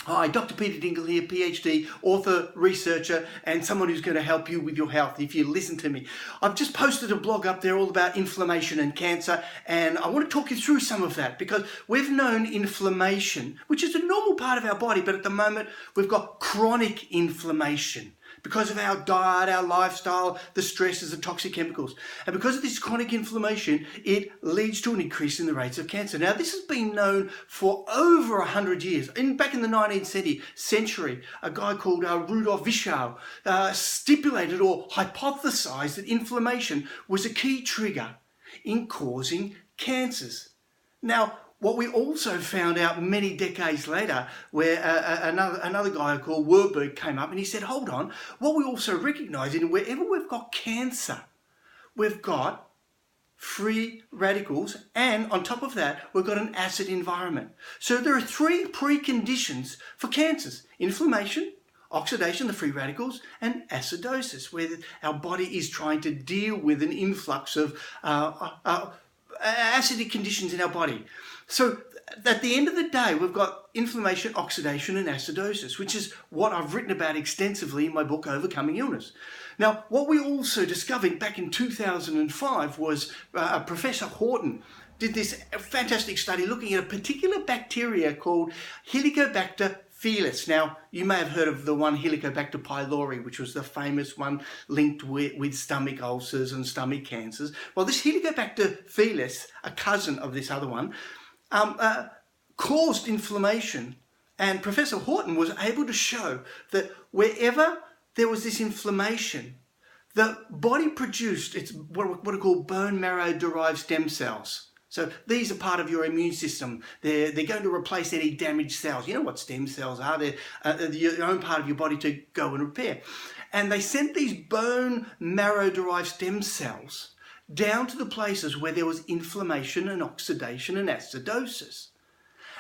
Hi, Dr. Peter Dingle here, PhD, author, researcher, and someone who's going to help you with your health if you listen to me. I've just posted a blog up there all about inflammation and cancer, and I want to talk you through some of that because we've known inflammation, which is a normal part of our body, but at the moment we've got chronic inflammation because of our diet, our lifestyle, the stresses, the toxic chemicals. And because of this chronic inflammation, it leads to an increase in the rates of cancer. Now, this has been known for over 100 years. Back in the 19th century, a guy called Rudolf Virchow stipulated or hypothesized that inflammation was a key trigger in causing cancers. Now, what we also found out many decades later, where another guy called Warburg came up and he said, hold on, what we also recognise is wherever we've got cancer, we've got free radicals, and on top of that, we've got an acid environment. So there are three preconditions for cancers: inflammation, oxidation, the free radicals, and acidosis, where our body is trying to deal with an influx of acidic conditions in our body. So at the end of the day, we've got inflammation, oxidation, and acidosis, which is what I've written about extensively in my book, Overcoming Illness. Now, what we also discovered back in 2005 was Professor Horton did this fantastic study looking at a particular bacteria called Helicobacter pylori. Now, you may have heard of the one Helicobacter pylori, which was the famous one linked with stomach ulcers and stomach cancers. Well, this Helicobacter pylori, a cousin of this other one, caused inflammation, and Professor Horton was able to show that wherever there was this inflammation, the body produced what are called bone marrow derived stem cells. So these are part of your immune system. They're going to replace any damaged cells. You know what stem cells are? They're your own part of your body to go and repair. And they sent these bone marrow derived stem cells down to the places where there was inflammation and oxidation and acidosis.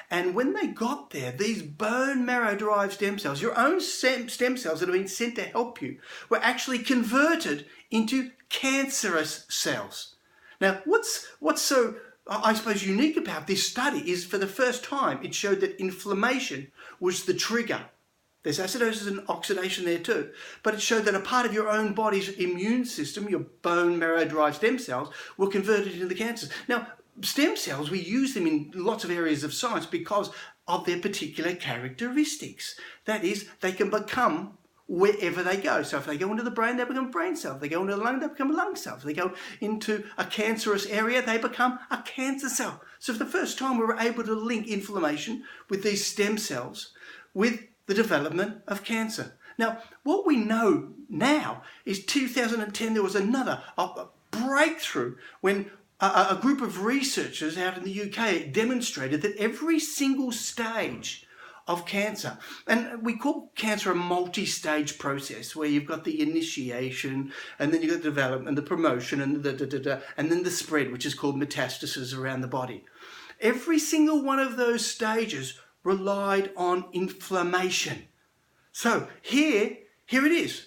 And when they got there, these bone marrow derived stem cells, your own stem cells that have been sent to help you, were actually converted into cancerous cells. Now, what's so, I suppose, unique about this study is for the first time it showed that inflammation was the trigger. There's acidosis and oxidation there too, but it showed that a part of your own body's immune system, your bone marrow derived stem cells, were converted into the cancers. Now, stem cells, we use them in lots of areas of science because of their particular characteristics. That is, they can become wherever they go. So if they go into the brain, they become brain cells. If they go into the lung, they become lung cells. If they go into a cancerous area, they become a cancer cell. So for the first time, we were able to link inflammation with these stem cells with the development of cancer. Now, what we know now is 2010, there was another breakthrough when a group of researchers out in the UK demonstrated that every single stage of cancer, and we call cancer a multi-stage process where you've got the initiation, and then you've got the development, the promotion, and and then the spread, which is called metastasis around the body. Every single one of those stages relied on inflammation. So here it is.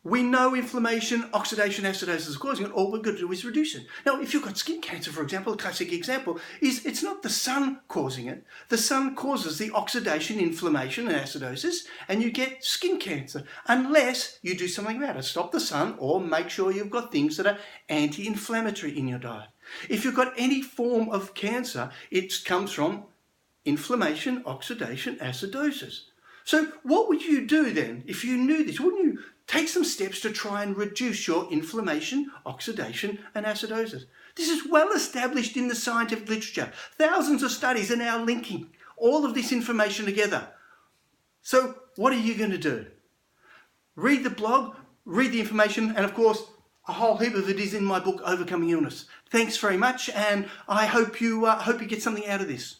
We know inflammation, oxidation, acidosis is causing it. All we've got to do is reduce it. Now, if you've got skin cancer, for example, a classic example is it's not the sun causing it. The sun causes the oxidation, inflammation, and acidosis, and you get skin cancer unless you do something about it. Stop the sun or make sure you've got things that are anti-inflammatory in your diet. If you've got any form of cancer, it comes from inflammation, oxidation, acidosis. So what would you do then if you knew this? Wouldn't you take some steps to try and reduce your inflammation, oxidation, and acidosis? This is well established in the scientific literature. Thousands of studies are now linking all of this information together. So what are you going to do? Read the blog, read the information, and of course, a whole heap of it is in my book, Overcoming Illness. Thanks very much, and I hope you get something out of this.